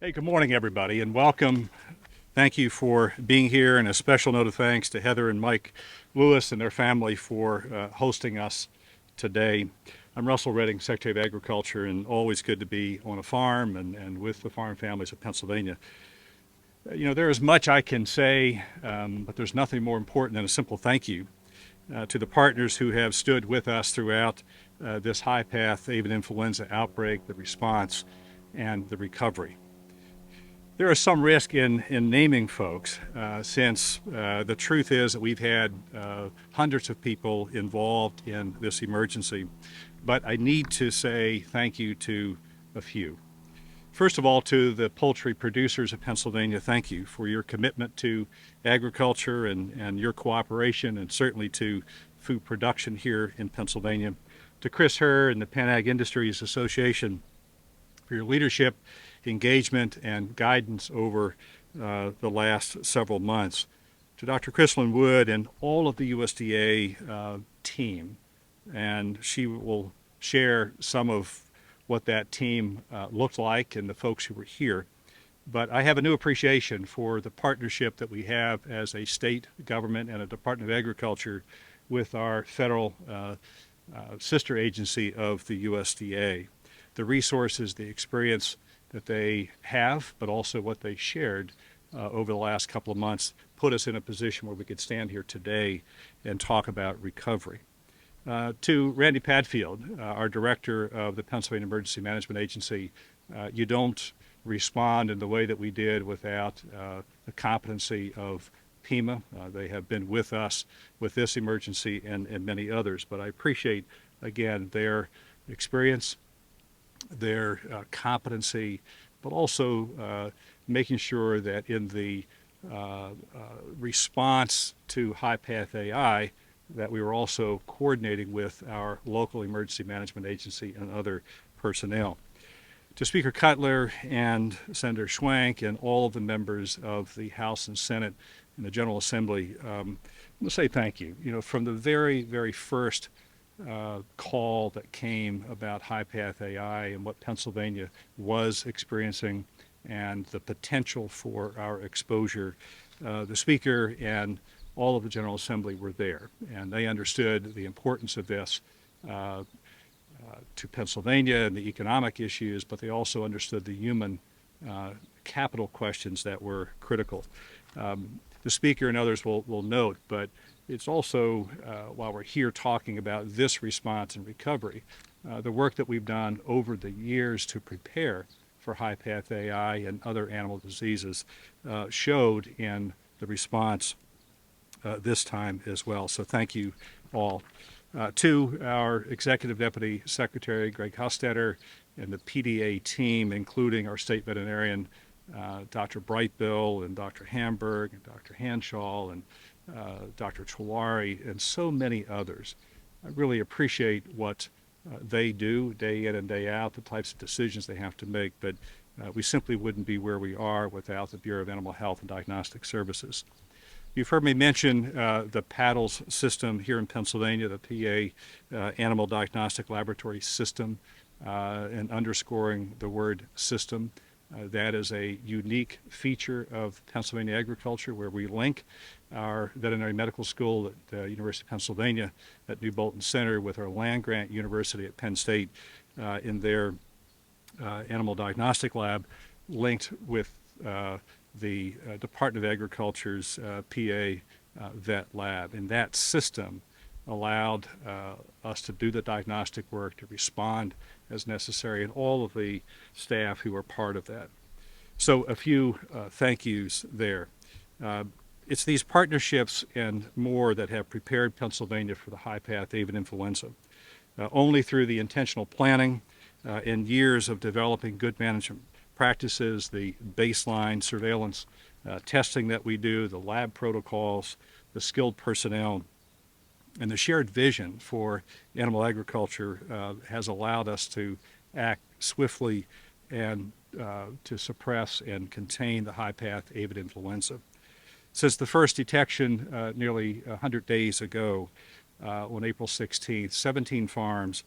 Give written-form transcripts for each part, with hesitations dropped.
Hey, good morning, everybody, and welcome. Thank you for being here, and a special note of thanks to Heather and Mike Lewis and their family for hosting us today. I'm Russell Redding, Secretary of Agriculture, and always good to be on a farm and with the farm families of Pennsylvania. You know, there is much I can say, but there's nothing more important than a simple thank you to the partners who have stood with us throughout this high path avian influenza outbreak, the response, and the recovery. There is some risk in naming folks, since the truth is that we've had hundreds of people involved in this emergency, but I need to say thank you to a few. First of all, to the poultry producers of Pennsylvania, thank you for your commitment to agriculture and your cooperation, and certainly to food production here in Pennsylvania. To Chris Herr and the Penn Ag Industries Association for your leadership, engagement, and guidance over the last several months. To Dr. Chrislyn Wood and all of the USDA team, and she will share some of what that team looked like and the folks who were here. But I have a new appreciation for the partnership that we have as a state government and a Department of Agriculture with our federal sister agency of the USDA. The resources, the experience that they have, but also what they shared over the last couple of months, put us in a position where we could stand here today and talk about recovery. To Randy Padfield, our director of the Pennsylvania Emergency Management Agency, you don't respond in the way that we did without the competency of PEMA. They have been with us with this emergency and many others, but I appreciate, again, their experience, their competency, but also making sure that in the response to high path AI, that we were also coordinating with our local emergency management agency and other personnel. To Speaker Cutler and Senator Schwank and all of the members of the House and Senate and the General Assembly, I'm going to say thank you. You know, from the very, very first call that came about high path AI and what Pennsylvania was experiencing and the potential for our exposure, the Speaker and all of the General Assembly were there, and they understood the importance of this to Pennsylvania and the economic issues, but they also understood the human capital questions that were critical. The Speaker and others will note, but it's also, while we're here talking about this response and recovery, the work that we've done over the years to prepare for high path AI and other animal diseases showed in the response this time as well. So thank you all. To our Executive Deputy Secretary, Greg Hostetter, and the PDA team, including our state veterinarian, Dr. Brightbill and Dr. Hamburg and Dr. Hanshaw and Dr. Chawari and so many others. I really appreciate what they do day in and day out, the types of decisions they have to make, but we simply wouldn't be where we are without the Bureau of Animal Health and Diagnostic Services. You've heard me mention the PADDLES system here in Pennsylvania, the PA Animal Diagnostic Laboratory System, and underscoring the word system. That is a unique feature of Pennsylvania agriculture, where we link our veterinary medical school at the University of Pennsylvania at New Bolton Center with our land-grant university at Penn State in their animal diagnostic lab, linked with the Department of Agriculture's PA vet lab. And that system allowed us to do the diagnostic work, to respond as necessary, and all of the staff who are part of that. So a few thank yous there. It's these partnerships and more that have prepared Pennsylvania for the high path avian influenza. Only through the intentional planning and years of developing good management practices, the baseline surveillance testing that we do, the lab protocols, the skilled personnel, and the shared vision for animal agriculture has allowed us to act swiftly and to suppress and contain the high path avian influenza. Since the first detection nearly 100 days ago, on April 16th, 17 farms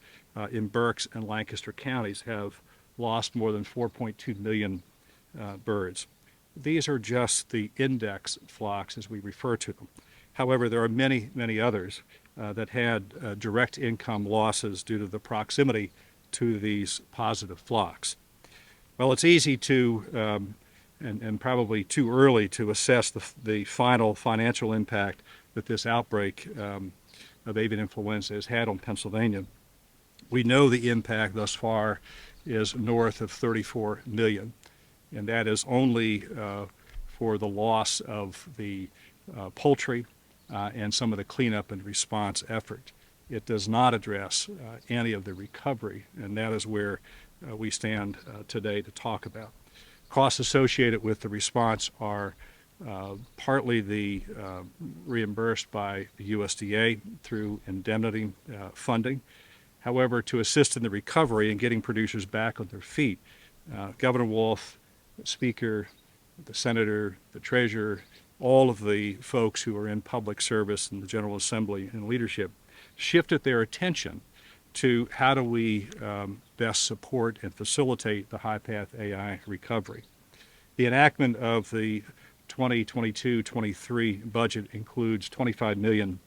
in Berks and Lancaster counties have lost more than 4.2 million birds. These are just the index flocks, as we refer to them. However, there are many, many others that had direct income losses due to the proximity to these positive flocks. Well, it's easy to, and probably too early to assess the final financial impact that this outbreak of avian influenza has had on Pennsylvania. We know the impact thus far is north of 34 million, and that is only for the loss of the poultry and some of the cleanup and response effort. It does not address any of the recovery, and that is where we stand today to talk about. Costs associated with the response are partly reimbursed by the USDA through indemnity funding. However, to assist in the recovery and getting producers back on their feet, Governor Wolf, the Speaker, the Senator, the Treasurer, all of the folks who are in public service in the General Assembly and leadership shifted their attention to how do we best support and facilitate the high-path AI recovery. The enactment of the 2022-23 budget includes $25 million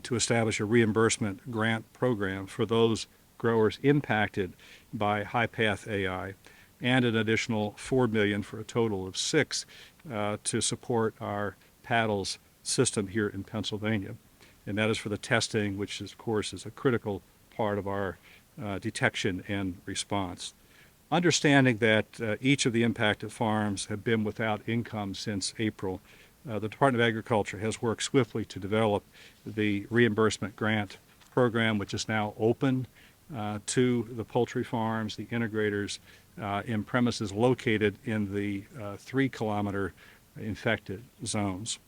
to establish a reimbursement grant program for those growers impacted by high-path AI, and an additional $4 million for a total of $6 million to support our paddles system here in Pennsylvania. And that is for the testing, which of course is a critical part of our detection and response. Understanding that each of the impacted farms have been without income since April, the Department of Agriculture has worked swiftly to develop the reimbursement grant program, which is now open to the poultry farms, the integrators, in premises located in the 3-kilometer infected zones.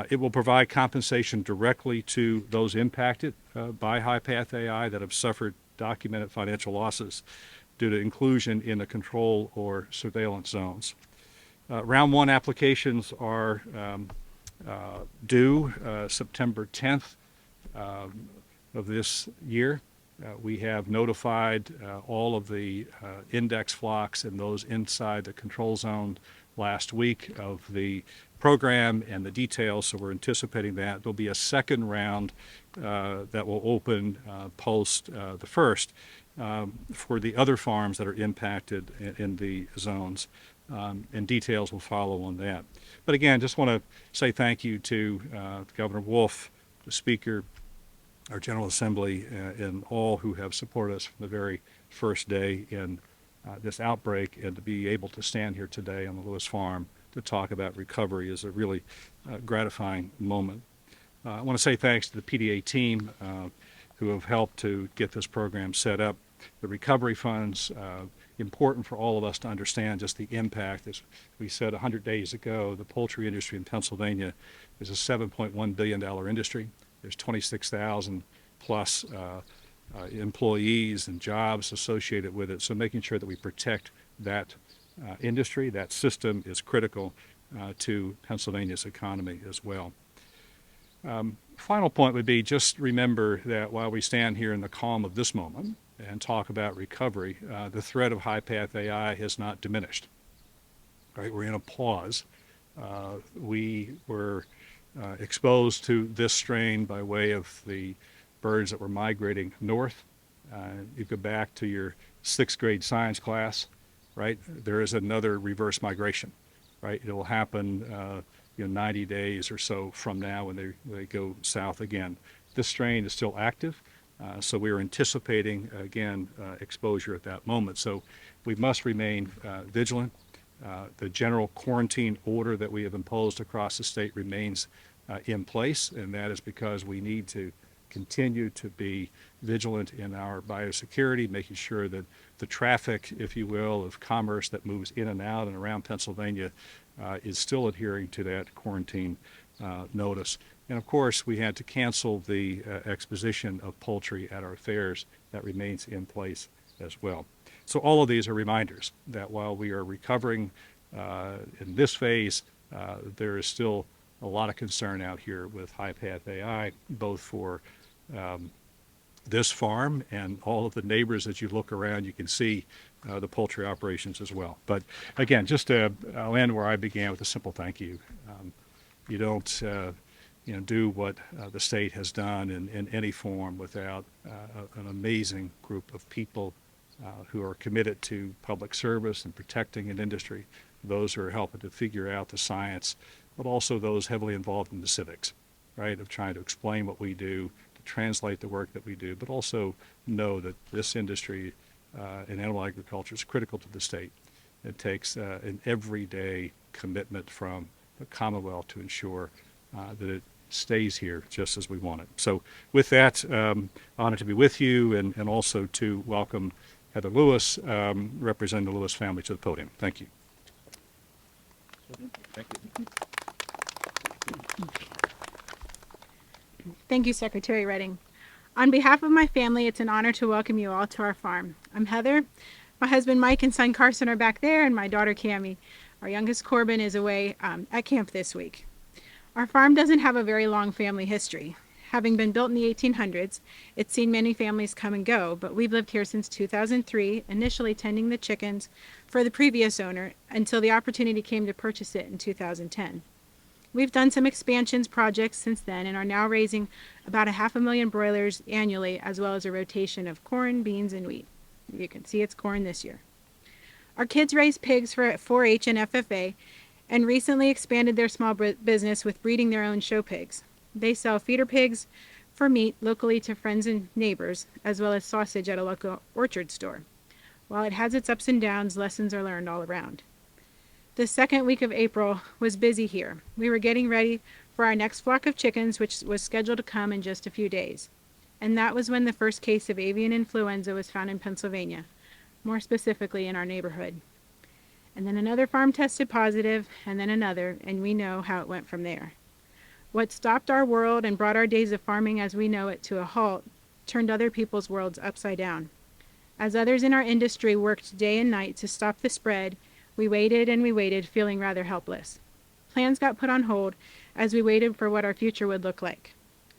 It will provide compensation directly to those impacted by high-path AI that have suffered documented financial losses due to inclusion in the control or surveillance zones. Round 1 applications are due September 10th of this year. We have notified all of the index flocks and those inside the control zone last week of the program and the details, so we're anticipating that. There'll be a second round that will open post the first for the other farms that are impacted in the zones, and details will follow on that. But again, just want to say thank you to Governor Wolf, the Speaker, our General Assembly, and all who have supported us from the very first day in this outbreak, and to be able to stand here today on the Lewis Farm to talk about recovery is a really gratifying moment. I want to say thanks to the PDA team who have helped to get this program set up. The recovery funds, important for all of us to understand just the impact. As we said 100 days ago, the poultry industry in Pennsylvania is a $7.1 billion industry. There's 26,000 plus employees and jobs associated with it. So making sure that we protect that industry, that system, is critical to Pennsylvania's economy as well. Final point would be, just remember that while we stand here in the calm of this moment and talk about recovery, the threat of high-path AI has not diminished. Right? We're in a pause. We were exposed to this strain by way of the birds that were migrating north. You go back to your 6th grade science class, right? There is another reverse migration, right? It will happen 90 days or so from now when they go south again. This strain is still active, so we are anticipating, again, exposure at that moment. So we must remain vigilant. The general quarantine order that we have imposed across the state remains in place, and that is because we need to continue to be vigilant in our biosecurity, making sure that the traffic, if you will, of commerce that moves in and out and around Pennsylvania is still adhering to that quarantine notice. And of course, we had to cancel the exposition of poultry at our fairs. That remains in place as well. So all of these are reminders that while we are recovering in this phase, there is still a lot of concern out here with high-path AI, both for this farm and all of the neighbors. As you look around, you can see the poultry operations as well. But again, I'll end where I began with a simple thank you. You don't do what the state has done in any form without an amazing group of people who are committed to public service and protecting an industry, those who are helping to figure out the science, but also those heavily involved in the civics, right, of trying to explain what we do, to translate the work that we do, but also know that this industry in animal agriculture is critical to the state. It takes an everyday commitment from the Commonwealth to ensure that it stays here just as we want it. So with that, honored to be with you and also to welcome Heather Lewis, representing the Lewis family, to the podium. Thank you. Thank you. Thank you, Secretary Redding. On behalf of my family, it's an honor to welcome you all to our farm. I'm Heather. My husband Mike and son Carson are back there, and my daughter Cammie. Our youngest Corbin is away at camp this week. Our farm doesn't have a very long family history. Having been built in the 1800s, it's seen many families come and go, but we've lived here since 2003, initially tending the chickens for the previous owner until the opportunity came to purchase it in 2010. We've done some expansions projects since then and are now raising about 500,000 broilers annually, as well as a rotation of corn, beans, and wheat. You can see it's corn this year. Our kids raise pigs for 4-H and FFA and recently expanded their small business with breeding their own show pigs. They sell feeder pigs for meat locally to friends and neighbors, as well as sausage at a local orchard store. While it has its ups and downs, lessons are learned all around. The second week of April was busy here. We were getting ready for our next flock of chickens, which was scheduled to come in just a few days. And that was when the first case of avian influenza was found in Pennsylvania, more specifically in our neighborhood. And then another farm tested positive, and then another, and we know how it went from there. What stopped our world and brought our days of farming as we know it to a halt turned other people's worlds upside down. As others in our industry worked day and night to stop the spread, we waited and we waited, feeling rather helpless. Plans got put on hold as we waited for what our future would look like.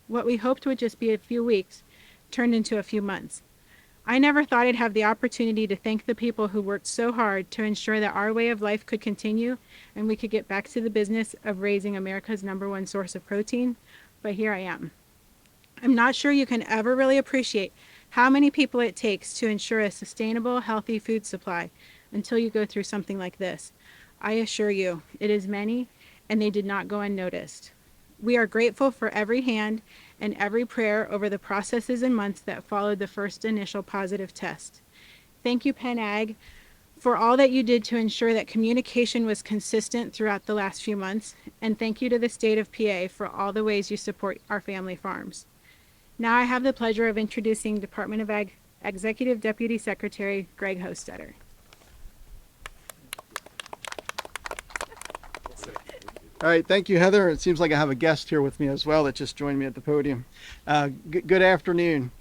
What we hoped would just be a few weeks turned into a few months. I never thought I'd have the opportunity to thank the people who worked so hard to ensure that our way of life could continue and we could get back to the business of raising America's #1 source of protein, but here I am. I'm not sure you can ever really appreciate how many people it takes to ensure a sustainable, healthy food supply until you go through something like this. I assure you, it is many, and they did not go unnoticed. We are grateful for every hand and every prayer over the processes and months that followed the first initial positive test. Thank you, Penn Ag, for all that you did to ensure that communication was consistent throughout the last few months, and thank you to the state of PA for all the ways you support our family farms. Now I have the pleasure of introducing Department of Ag Executive Deputy Secretary Greg Hostetter. All right, thank you, Heather. It seems like I have a guest here with me as well that just joined me at the podium. Good afternoon.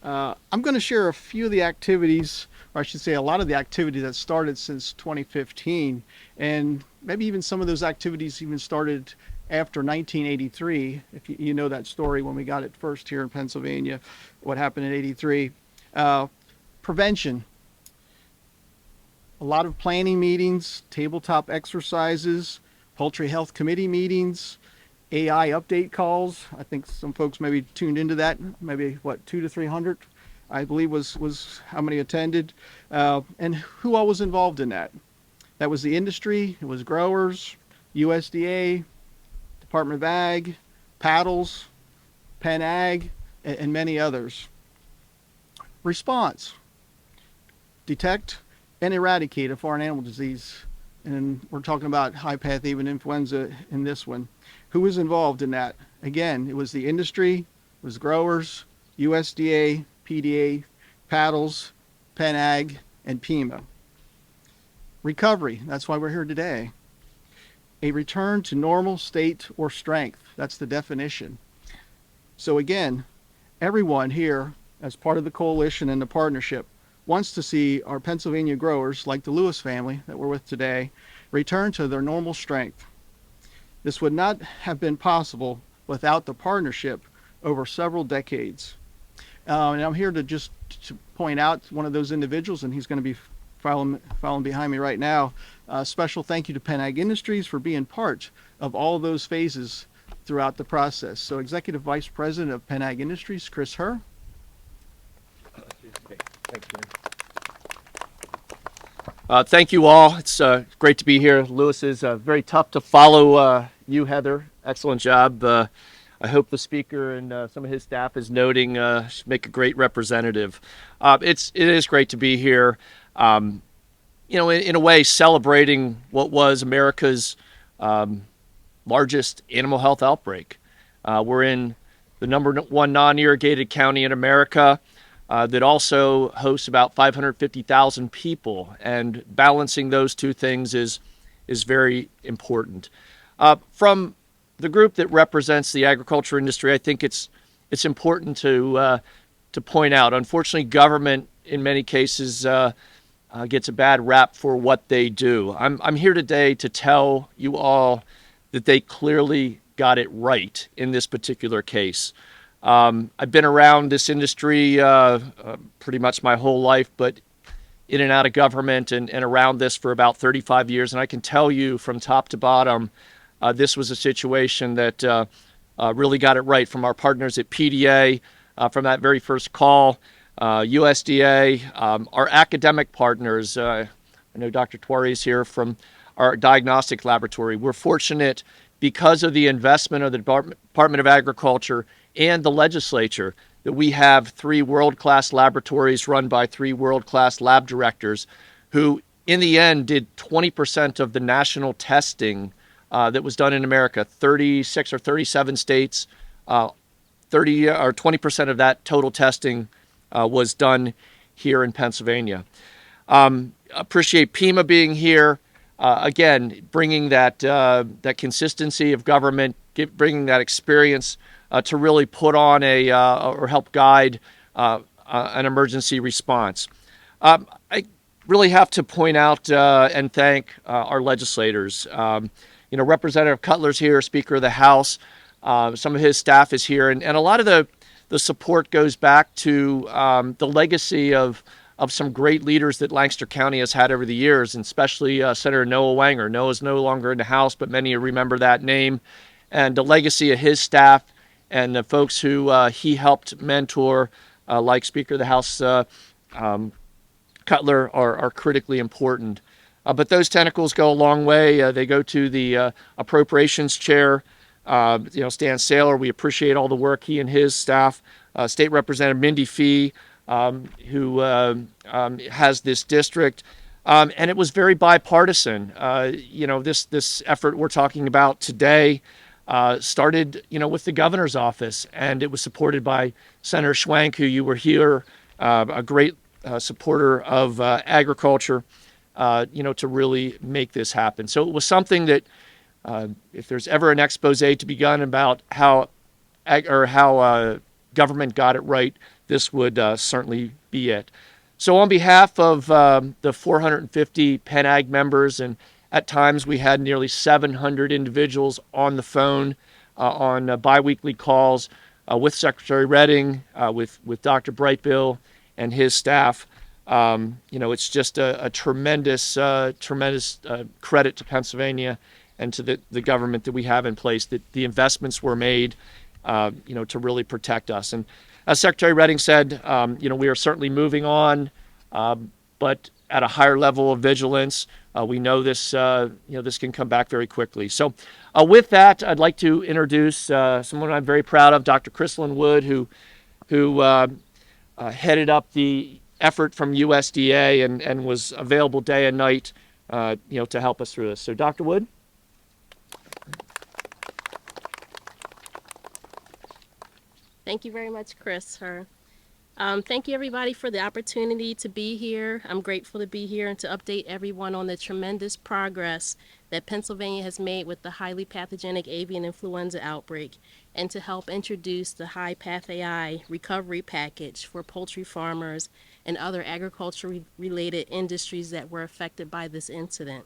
I'm going to share a few of the activities, or I should say a lot of the activities that started since 2015, and maybe even some of those activities even started after 1983, if you know that story when we got it first here in Pennsylvania, what happened in '83. Prevention. A lot of planning meetings, tabletop exercises, Poultry Health Committee meetings, AI update calls. I think some folks maybe tuned into that, maybe 200 to 300, I believe was how many attended, and who all was involved in that. That was the industry, it was growers, USDA, Department of Ag, Paddles, Penn Ag, and many others. Response. Detect and eradicate a foreign animal disease. And we're talking about high-path avian influenza in this one. Who was involved in that? Again, it was the industry, it was growers, USDA, PDA, Paddles, Penn Ag, and PEMA. Recovery, that's why we're here today. A return to normal state or strength, that's the definition. So again, everyone here, as part of the coalition and the partnership, wants to see our Pennsylvania growers, like the Lewis family that we're with today, return to their normal strength. This would not have been possible without the partnership over several decades. And I'm here to point out one of those individuals, and he's going to be following behind me right now. Special thank you to Penn Ag Industries for being part of all those phases throughout the process. So Executive Vice President of Penn Ag Industries, Chris Herr. Thanks, man. Thank you all. It's great to be here. Lewis is very tough to follow you, Heather. Excellent job. I hope the speaker and some of his staff is noting should make a great representative. It is great to be here. In a way, celebrating what was America's largest animal health outbreak. We're in the #1 non-irrigated county in America that also hosts about 550,000 people, and balancing those two things is very important. From the group that represents the agriculture industry, I think it's important to point out. Unfortunately, government in many cases gets a bad rap for what they do. I'm here today to tell you all that they clearly got it right in this particular case. I've been around this industry pretty much my whole life, but in and out of government and around this for about 35 years. And I can tell you from top to bottom, this was a situation that really got it right from our partners at PDA, from that very first call, USDA, our academic partners. I know Dr. Tuari is here from our diagnostic laboratory. We're fortunate because of the investment of the Department of Agriculture and the legislature that we have 3 world-class laboratories run by 3 world-class lab directors who, in the end, did 20% of the national testing that was done in America. 36 or 37 states, 30 or 20% of that total testing was done here in Pennsylvania. Appreciate PEMA being here. Again, bringing that consistency of government, bringing that experience to really put on or help guide an emergency response. I really have to point out and thank our legislators. Representative Cutler's here, Speaker of the House. Some of his staff is here, and a lot of the support goes back to the legacy of some great leaders that Lancaster County has had over the years, and especially Senator Noah Wanger. Noah's no longer in the House, but many remember that name, and the legacy of his staff and the folks who he helped mentor, like Speaker of the House Cutler, are critically important. But those tentacles go a long way. They go to the appropriations chair, Stan Saylor. We appreciate all the work he and his staff. State Representative Mindy Fee, who has this district. And it was very bipartisan. This effort we're talking about today started, with the governor's office, and it was supported by Senator Schwank, who you were here, a great supporter of agriculture, to really make this happen. So it was something that, if there's ever an expose to be done about how government got it right, this would certainly be it. So on behalf of the 450 Penn Ag members, and at times we had nearly 700 individuals on the phone on biweekly calls with Secretary Redding, with Dr. Brightbill and his staff. It's just a tremendous credit to Pennsylvania and to the government that we have in place, that the investments were made, to really protect us. And as Secretary Redding said, we are certainly moving on, but at a higher level of vigilance. We know this, this can come back very quickly. So with that, I'd like to introduce someone I'm very proud of, Dr. Chrislyn Wood, who headed up the effort from USDA and was available day and night, to help us through this. So Dr. Wood. Thank you very much, Chris. Thank you, everybody, for the opportunity to be here. I'm grateful to be here and to update everyone on the tremendous progress that Pennsylvania has made with the highly pathogenic avian influenza outbreak, and to help introduce the High Path AI recovery package for poultry farmers and other agriculture-related industries that were affected by this incident.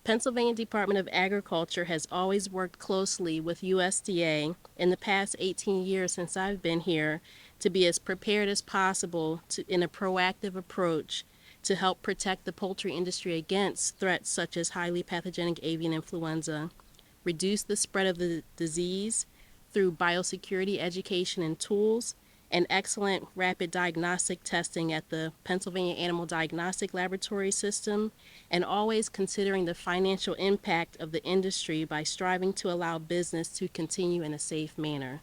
Pennsylvania Department of Agriculture has always worked closely with USDA in the past 18 years since I've been here to be as prepared as possible in a proactive approach to help protect the poultry industry against threats such as highly pathogenic avian influenza, reduce the spread of the disease through biosecurity education and tools, and excellent rapid diagnostic testing at the Pennsylvania Animal Diagnostic Laboratory System, and always considering the financial impact of the industry by striving to allow business to continue in a safe manner.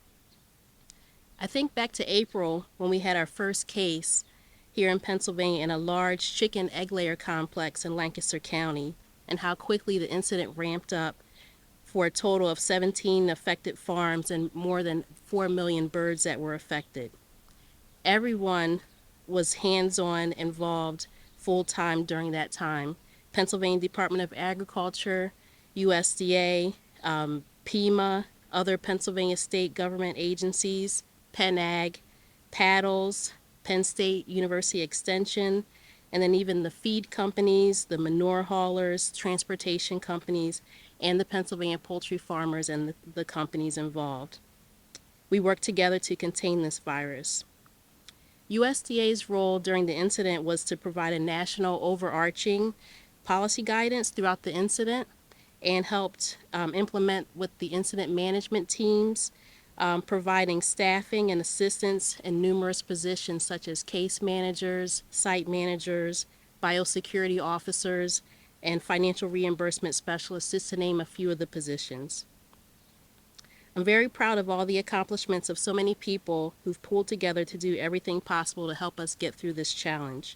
I think back to April when we had our first case here in Pennsylvania in a large chicken egg layer complex in Lancaster County, and how quickly the incident ramped up for a total of 17 affected farms and more than 4 million birds that were affected. Everyone was hands-on involved full-time during that time. Pennsylvania Department of Agriculture, USDA, PEMA, other Pennsylvania state government agencies, PennAg, Paddles, Penn State University Extension, and then even the feed companies, the manure haulers, transportation companies, and the Pennsylvania poultry farmers and the companies involved. We worked together to contain this virus. USDA's role during the incident was to provide a national overarching policy guidance throughout the incident and helped implement with the incident management teams, providing staffing and assistance in numerous positions such as case managers, site managers, biosecurity officers, and financial reimbursement specialists, just to name a few of the positions. I'm very proud of all the accomplishments of so many people who've pulled together to do everything possible to help us get through this challenge.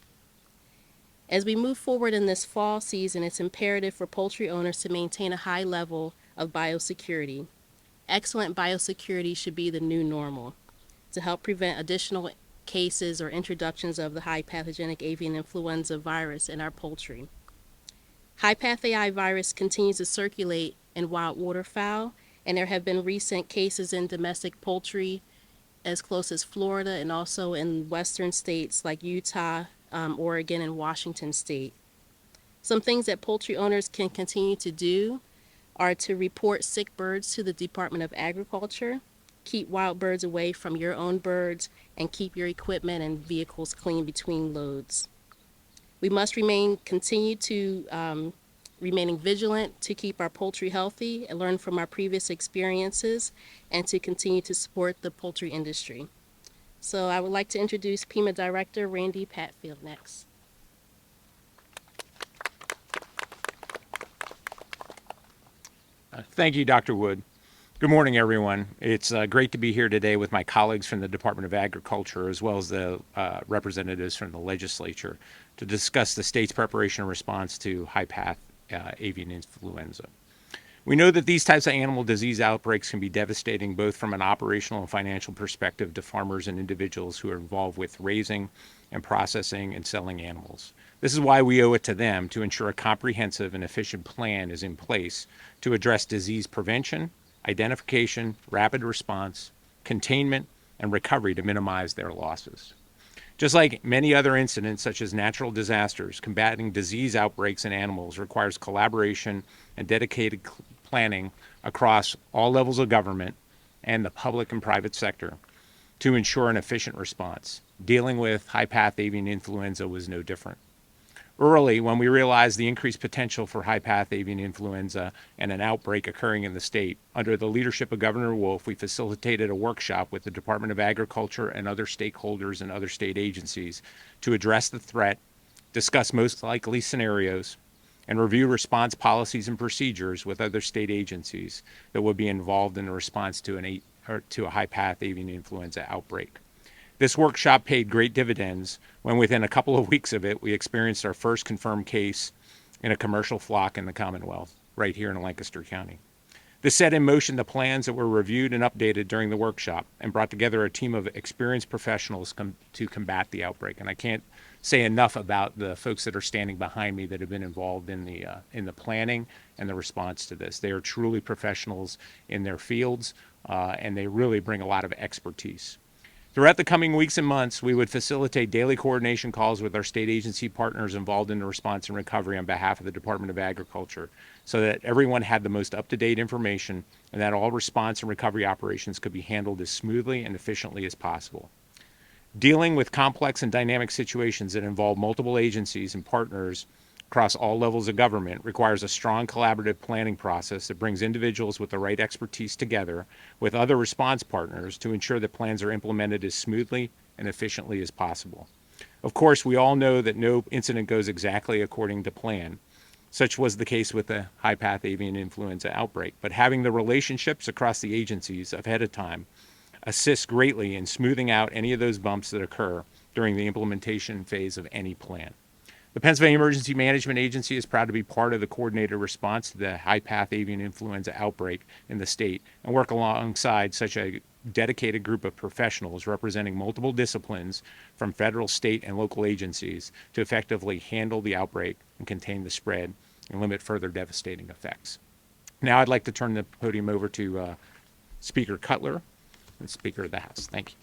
As we move forward in this fall season, it's imperative for poultry owners to maintain a high level of biosecurity. Excellent biosecurity should be the new normal to help prevent additional cases or introductions of the high pathogenic avian influenza virus in our poultry. High path AI virus continues to circulate in wild waterfowl, and there have been recent cases in domestic poultry as close as Florida and also in western states like Utah, Oregon, and Washington state. Some things that poultry owners can continue to do are to report sick birds to the Department of Agriculture, keep wild birds away from your own birds, and keep your equipment and vehicles clean between loads. We must continue to remaining vigilant to keep our poultry healthy and learn from our previous experiences and to continue to support the poultry industry. So I would like to introduce PEMA Director Randy Patfield next. Thank you, Dr. Wood. Good morning, everyone. It's great to be here today with my colleagues from the Department of Agriculture as well as the representatives from the legislature to discuss the state's preparation and response to high-path avian influenza. We know that these types of animal disease outbreaks can be devastating both from an operational and financial perspective to farmers and individuals who are involved with raising and processing and selling animals. This is why we owe it to them to ensure a comprehensive and efficient plan is in place to address disease prevention, identification, rapid response, containment, and recovery to minimize their losses. Just like many other incidents, such as natural disasters, combating disease outbreaks in animals requires collaboration and dedicated planning across all levels of government and the public and private sector to ensure an efficient response. Dealing with high-path avian influenza was no different. Early, when we realized the increased potential for high-path avian influenza and an outbreak occurring in the state, under the leadership of Governor Wolf, we facilitated a workshop with the Department of Agriculture and other stakeholders and other state agencies to address the threat, discuss most likely scenarios, and review response policies and procedures with other state agencies that would be involved in the response to a high-path avian influenza outbreak. This workshop paid great dividends when within a couple of weeks of it, we experienced our first confirmed case in a commercial flock in the Commonwealth, right here in Lancaster County. This set in motion the plans that were reviewed and updated during the workshop and brought together a team of experienced professionals to combat the outbreak. And I can't say enough about the folks that are standing behind me that have been involved in the planning and the response to this. They are truly professionals in their fields, and they really bring a lot of expertise. Throughout the coming weeks and months, we would facilitate daily coordination calls with our state agency partners involved in the response and recovery on behalf of the Department of Agriculture so that everyone had the most up-to-date information and that all response and recovery operations could be handled as smoothly and efficiently as possible. Dealing with complex and dynamic situations that involve multiple agencies and partners across all levels of government requires a strong collaborative planning process that brings individuals with the right expertise together with other response partners to ensure that plans are implemented as smoothly and efficiently as possible. Of course, we all know that no incident goes exactly according to plan. Such was the case with the high-path avian influenza outbreak, but having the relationships across the agencies ahead of time assists greatly in smoothing out any of those bumps that occur during the implementation phase of any plan. The Pennsylvania Emergency Management Agency is proud to be part of the coordinated response to the high-path avian influenza outbreak in the state and work alongside such a dedicated group of professionals representing multiple disciplines from federal, state, and local agencies to effectively handle the outbreak and contain the spread and limit further devastating effects. Now I'd like to turn the podium over to Speaker Cutler and Speaker of the House. Thank you.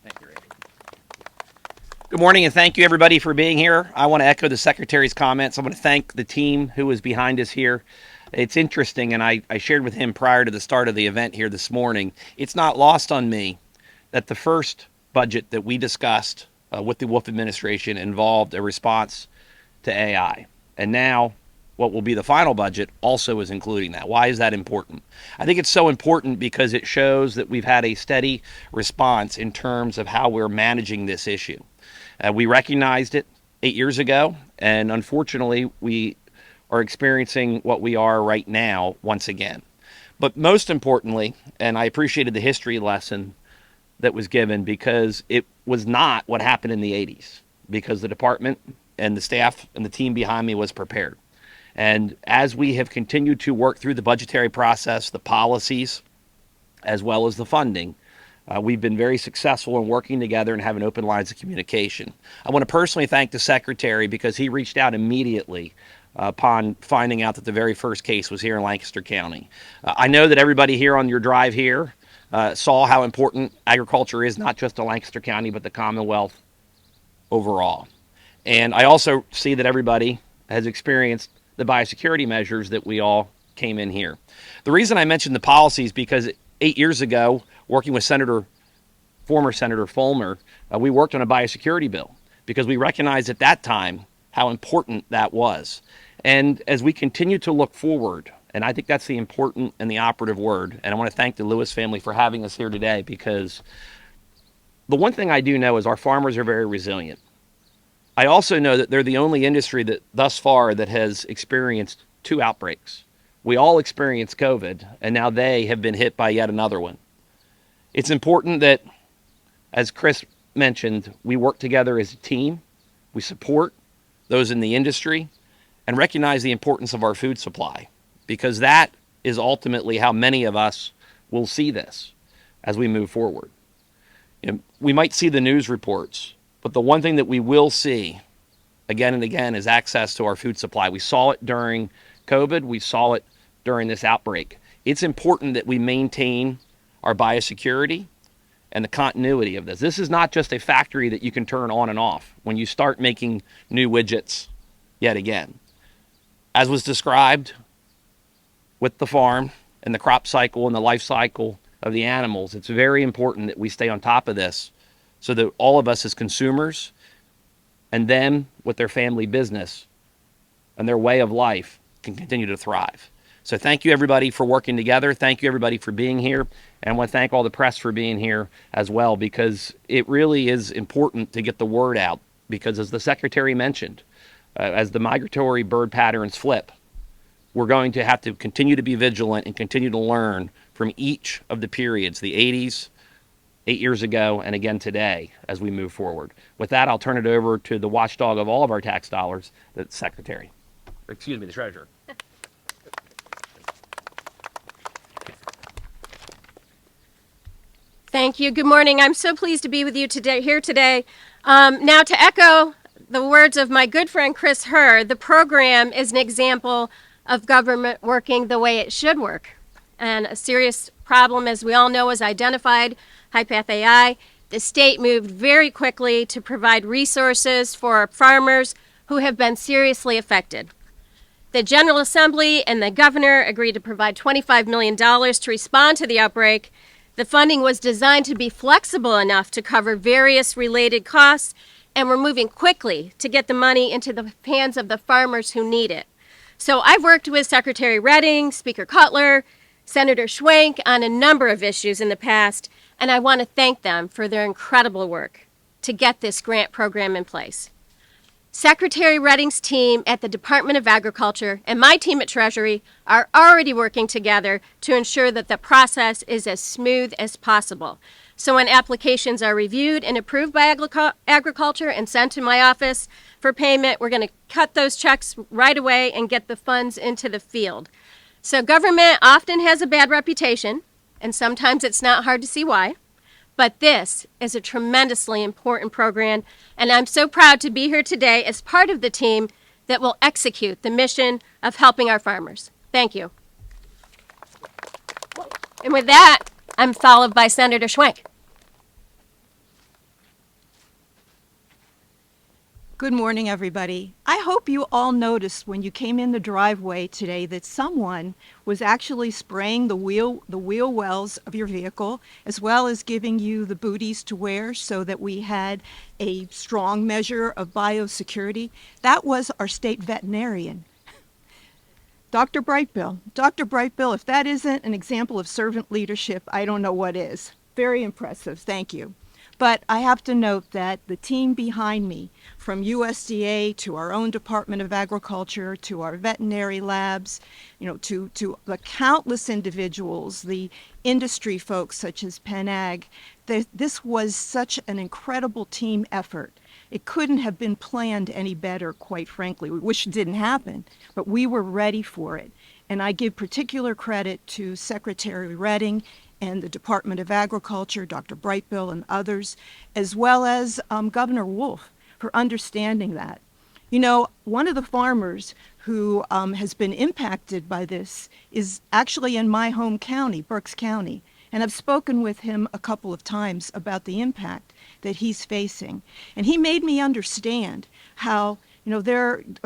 Thank you, Randy. Good morning, and thank you, everybody, for being here. I want to echo the Secretary's comments. I want to thank the team who is behind us here. It's interesting, and I shared with him prior to the start of the event here this morning, it's not lost on me that the first budget that we discussed with the Wolf administration involved a response to AI. And now what will be the final budget also is including that. Why is that important? I think it's so important because it shows that we've had a steady response in terms of how we're managing this issue. We recognized it 8 years ago, and unfortunately, we are experiencing what we are right now once again. But most importantly, and I appreciated the history lesson that was given because it was not what happened in the 80s, because the department and the staff and the team behind me was prepared. And as we have continued to work through the budgetary process, the policies, as well as the funding, we've been very successful in working together and having open lines of communication. I want to personally thank the Secretary because he reached out immediately upon finding out that the very first case was here in Lancaster County. I know that everybody here on your drive here saw how important agriculture is, not just to Lancaster County, but the Commonwealth overall. And I also see that everybody has experienced the biosecurity measures that we all came in here. The reason I mentioned the policies because 8 years ago, working with former Senator Fulmer, we worked on a biosecurity bill because we recognized at that time how important that was. And as we continue to look forward, and I think that's the important and the operative word, and I want to thank the Lewis family for having us here today because the one thing I do know is our farmers are very resilient. I also know that they're the only industry that thus far that has experienced 2 outbreaks. We all experienced COVID, and now they have been hit by yet another one. It's important that, as Chris mentioned, we work together as a team, we support those in the industry, and recognize the importance of our food supply, because that is ultimately how many of us will see this as we move forward. You know, we might see the news reports, but the one thing that we will see again and again is access to our food supply. We saw it during COVID. We saw it during this outbreak. It's important that we maintain our biosecurity and the continuity of this. This is not just a factory that you can turn on and off when you start making new widgets yet again. As was described with the farm and the crop cycle and the life cycle of the animals, it's very important that we stay on top of this so that all of us as consumers and them with their family business and their way of life can continue to thrive. So thank you, everybody, for working together. Thank you, everybody, for being here. And I want to thank all the press for being here as well, because it really is important to get the word out. Because as the Secretary mentioned, as the migratory bird patterns flip, we're going to have to continue to be vigilant and continue to learn from each of the periods, the 80s, 8 years ago, and again today as we move forward. With that, I'll turn it over to the watchdog of all of our tax dollars, the Secretary. Excuse me, the Treasurer. Thank you. Good morning. I'm so pleased to be with you here today. Now, to echo the words of my good friend Chris Herr, the program is an example of government working the way it should work. And a serious problem, as we all know, is identified, high-path AI. The state moved very quickly to provide resources for farmers who have been seriously affected. The General Assembly and the governor agreed to provide $25 million to respond to the outbreak. The funding was designed to be flexible enough to cover various related costs, and we're moving quickly to get the money into the hands of the farmers who need it. So I've worked with Secretary Redding, Speaker Cutler, Senator Schwenk on a number of issues in the past, and I want to thank them for their incredible work to get this grant program in place. Secretary Redding's team at the Department of Agriculture and my team at Treasury are already working together to ensure that the process is as smooth as possible. So when applications are reviewed and approved by Agriculture and sent to my office for payment, we're going to cut those checks right away and get the funds into the field. So government often has a bad reputation, and sometimes it's not hard to see why. But this is a tremendously important program, and I'm so proud to be here today as part of the team that will execute the mission of helping our farmers. Thank you. And with that, I'm followed by Senator Schwenk. Good morning, everybody. I hope you all noticed when you came in the driveway today that someone was actually spraying the wheel wells of your vehicle, as well as giving you the booties to wear so that we had a strong measure of biosecurity. That was our state veterinarian, Dr. Brightbill. Dr. Brightbill, if that isn't an example of servant leadership, I don't know what is. Very impressive. Thank you. But I have to note that the team behind me, from USDA to our own Department of Agriculture to our veterinary labs, to the countless individuals, the industry folks such as Penn Ag, this was such an incredible team effort. It couldn't have been planned any better, quite frankly. We wish it didn't happen, but we were ready for it. And I give particular credit to Secretary Redding and the Department of Agriculture, Dr. Brightbill and others, as well as Governor Wolf for understanding that. One of the farmers who has been impacted by this is actually in my home county, Berks County, and I've spoken with him a couple of times about the impact that he's facing. And he made me understand how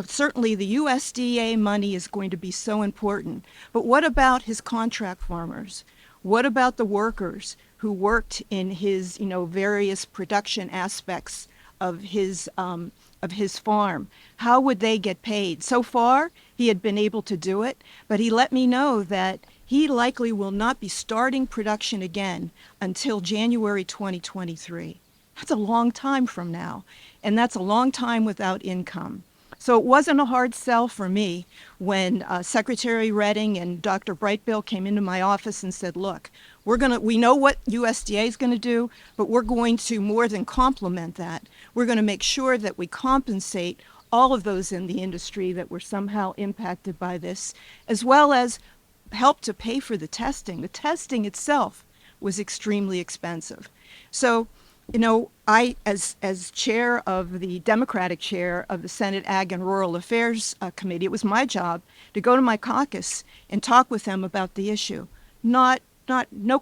certainly the USDA money is going to be so important, but what about his contract farmers? What about the workers who worked in his, various production aspects of his farm? How would they get paid? So far, he had been able to do it, but he let me know that he likely will not be starting production again until January 2023. That's a long time from now, and that's a long time without income. So it wasn't a hard sell for me when Secretary Redding and Dr. Brightbill came into my office and said, look, we know what USDA is going to do, but we're going to more than complement that. We're going to make sure that we compensate all of those in the industry that were somehow impacted by this, as well as help to pay for the testing. The testing itself was extremely expensive. So, I, as chair of the Democratic chair of the Senate Ag and Rural Affairs Committee, it was my job to go to my caucus and talk with them about the issue. No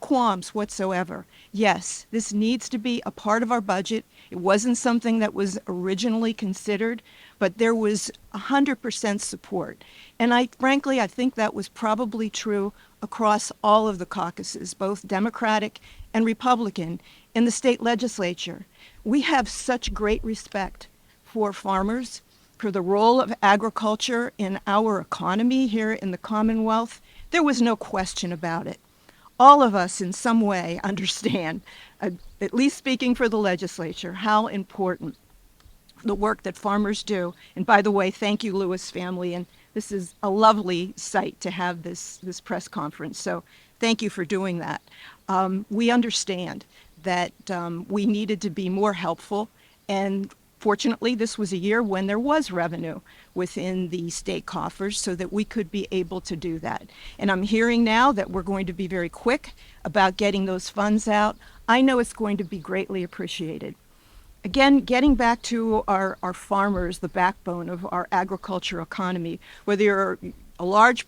qualms whatsoever. Yes, this needs to be a part of our budget. It wasn't something that was originally considered, but there was 100% support. And frankly, I think that was probably true across all of the caucuses, both Democratic and Republican, in the state legislature. We have such great respect for farmers, for the role of agriculture in our economy here in the Commonwealth. There was no question about it. All of us in some way understand, at least speaking for the legislature, how important the work that farmers do. And by the way, thank you, Lewis family. And this is a lovely site to have this press conference. So thank you for doing that. We understand that we needed to be more helpful. And fortunately, this was a year when there was revenue within the state coffers so that we could be able to do that. And I'm hearing now that we're going to be very quick about getting those funds out. I know it's going to be greatly appreciated. Again, getting back to our farmers, the backbone of our agriculture economy, whether you're a large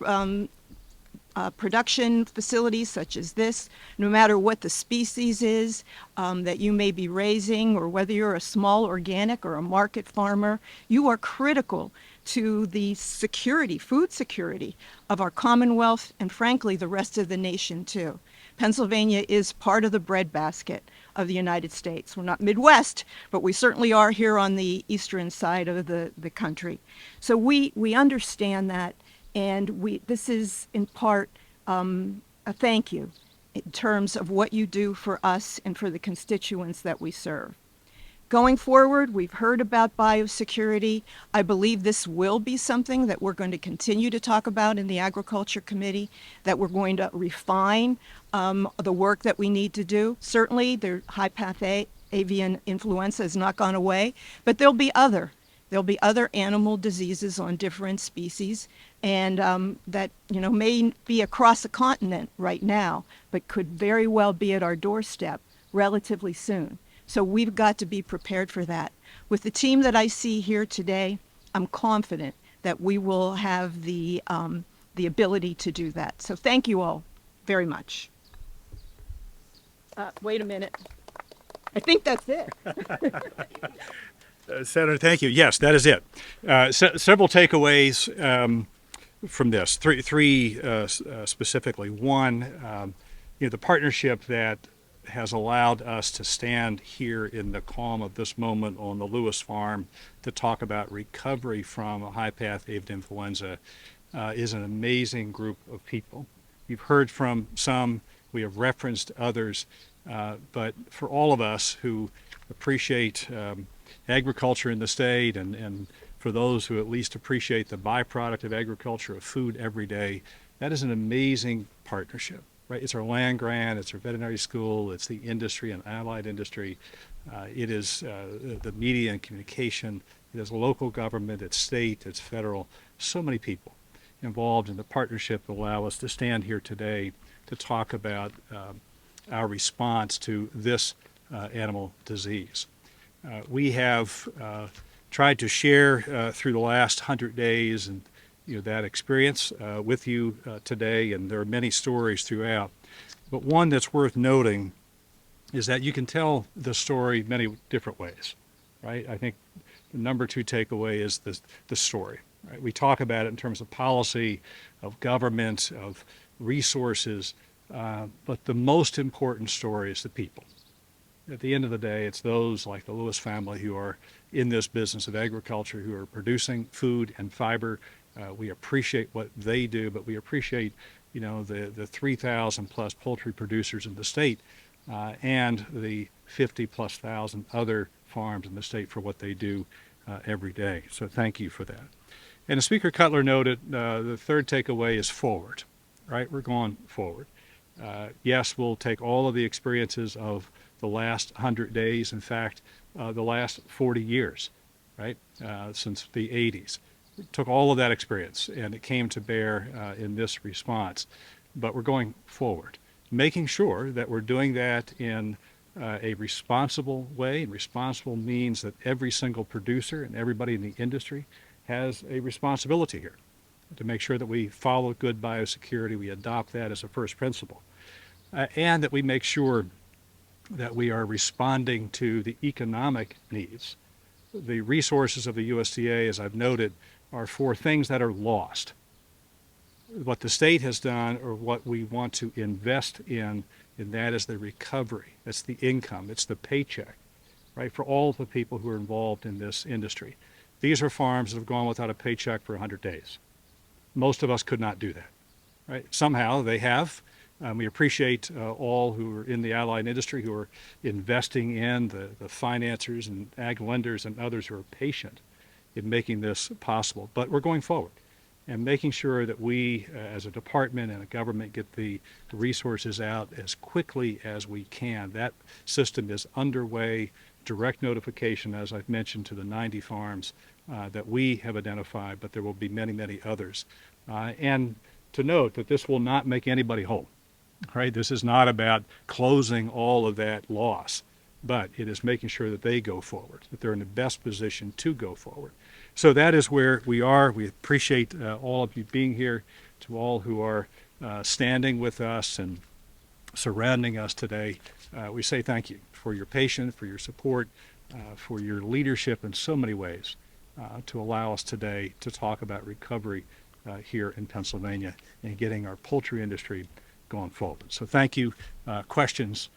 production facility such as this, no matter what the species is that you may be raising, or whether you're a small organic or a market farmer, you are critical to the security, food security of our Commonwealth, and frankly, the rest of the nation too. Pennsylvania is part of the breadbasket of the United States. We're not Midwest, but we certainly are here on the eastern side of the country. So we understand that, and this is in part a thank you in terms of what you do for us and for the constituents that we serve. Going forward, we've heard about biosecurity. I believe this will be something that we're going to continue to talk about in the Agriculture Committee, that we're going to refine the work that we need to do. Certainly, the high-path avian influenza has not gone away, but there'll be other animal diseases on different species, and that may be across the continent right now, but could very well be at our doorstep relatively soon. So we've got to be prepared for that. With the team that I see here today, I'm confident that we will have the ability to do that. So thank you all very much. Wait a minute. I think that's it. Senator, thank you. Yes, that is it. Several takeaways from this. Three specifically. One, the partnership that has allowed us to stand here in the calm of this moment on the Lewis farm to talk about recovery from a high-path avian influenza is an amazing group of people. You've heard from some, we have referenced others, but for all of us who appreciate agriculture in the state, and for those who at least appreciate the byproduct of agriculture, of food every day, that is an amazing partnership. Right? It's our land grant, it's our veterinary school, it's the industry and allied industry, it is the media and communication, it is local government, it's state, it's federal, so many people involved in the partnership that allow us to stand here today to talk about our response to this animal disease. We have tried to share through the last 100 days and that experience with you today, and there are many stories throughout. But one that's worth noting is that you can tell the story many different ways, right? I think the number two takeaway is the story, right? We talk about it in terms of policy, of government, of resources, but the most important story is the people. At the end of the day, it's those like the Lewis family who are in this business of agriculture, who are producing food and fiber. We appreciate what they do, but we appreciate, the 3,000 plus poultry producers in the state and the 50 plus thousand other farms in the state for what they do every day. So thank you for that. And as Speaker Cutler noted, the third takeaway is forward, right? We're going forward. Yes, we'll take all of the experiences of the last 100 days, in fact, the last 40 years, right, since the 80s. Took all of that experience and it came to bear in this response. But we're going forward, making sure that we're doing that in a responsible way. And responsible means that every single producer and everybody in the industry has a responsibility here to make sure that we follow good biosecurity, we adopt that as a first principle, and that we make sure that we are responding to the economic needs. The resources of the USDA, as I've noted, are for things that are lost. What the state has done, or what we want to invest in that is the recovery. That's the income. It's the paycheck, right, for all the people who are involved in this industry. These are farms that have gone without a paycheck for 100 days. Most of us could not do that, right? Somehow they have. We appreciate all who are in the allied industry who are investing in the financiers and ag lenders and others who are patient in making this possible. But we're going forward and making sure that we as a department and a government get the resources out as quickly as we can. That system is underway. Direct notification, as I've mentioned, to the 90 farms that we have identified, but there will be many, many others. And to note that this will not make anybody whole. Right? This is not about closing all of that loss, but it is making sure that they go forward, that they're in the best position to go forward. So that is where we are. We appreciate all of you being here, to all who are standing with us and surrounding us today. We say thank you for your patience, for your support, for your leadership in so many ways to allow us today to talk about recovery here in Pennsylvania and getting our poultry industry going forward. So thank you. Questions,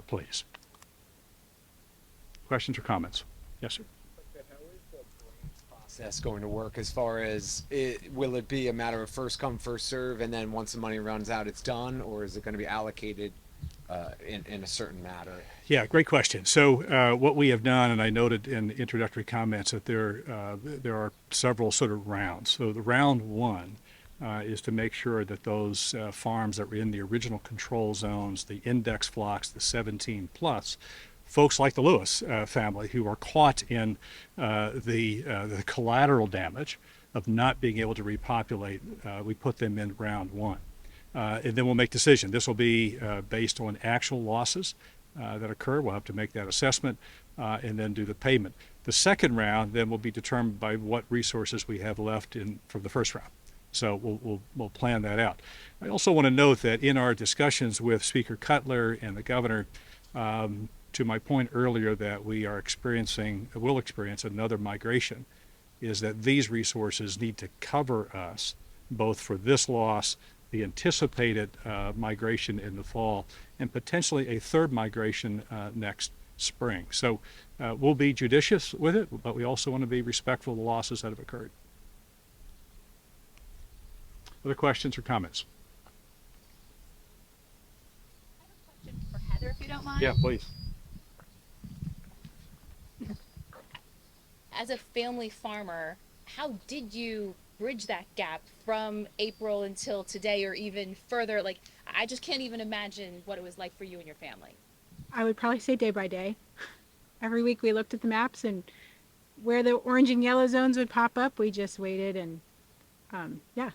please. Questions or comments? Yes, sir. Process going to work as far as will it be a matter of first come first serve, and then once the money runs out it's done, or is it going to be allocated in a certain matter? Yeah, great question. So what we have done, and I noted in the introductory comments that there are several sort of rounds. So the round one is to make sure that those farms that were in the original control zones, the index flocks, the 17 plus, folks like the Lewis family who are caught in the collateral damage of not being able to repopulate, we put them in round one. And then we'll make decision. This will be based on actual losses that occur. We'll have to make that assessment and then do the payment. The second round then will be determined by what resources we have left from the first round. So we'll plan that out. I also want to note that in our discussions with Speaker Cutler and the governor, to my point earlier that will experience another migration, is that these resources need to cover us both for this loss, the anticipated migration in the fall, and potentially a third migration next spring. So we'll be judicious with it, but we also want to be respectful of the losses that have occurred. Other questions or comments? For Heather, if you don't mind. Yeah, please. As a family farmer, how did you bridge that gap from April until today, or even further? Like, I just can't even imagine what it was like for you and your family. I would probably say day by day. Every week we looked at the maps, and where the orange and yellow zones would pop up, we just waited and, yeah,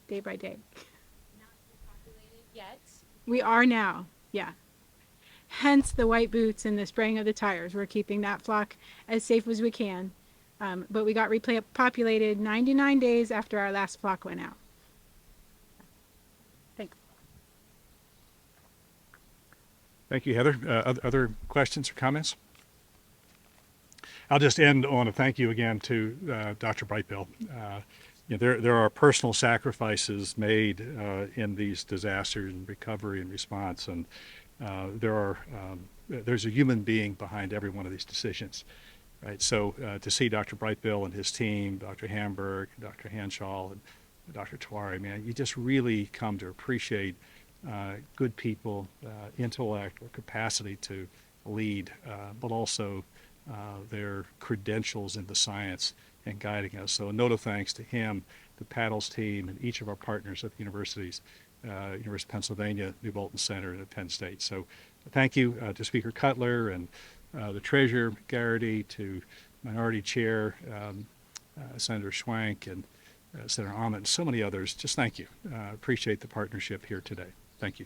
day by day. Not repopulated yet. We are now, yeah. Hence the white boots and the spraying of the tires. We're keeping that flock as safe as we can. But we got repopulated 99 days after our last flock went out. Thanks. Thank you, Heather. Other questions or comments? I'll just end on a thank you again to Dr. Brightbill. There are personal sacrifices made in these disasters and recovery and response, and there's a human being behind every one of these decisions, right? So to see Dr. Brightbill and his team, Dr. Hamburg, Dr. Hanshaw, and Dr. Tawari, man, you just really come to appreciate good people, intellect, or capacity to lead, but also their credentials in the science and guiding us. So a note of thanks to him, the Paddles team, and each of our partners at the universities, University of Pennsylvania, New Bolton Center, and at Penn State. So thank you to Speaker Cutler and the Treasurer, Garrity, to Minority Chair, Senator Schwank, and Senator Ahmet, and so many others. Just thank you. Appreciate the partnership here today. Thank you.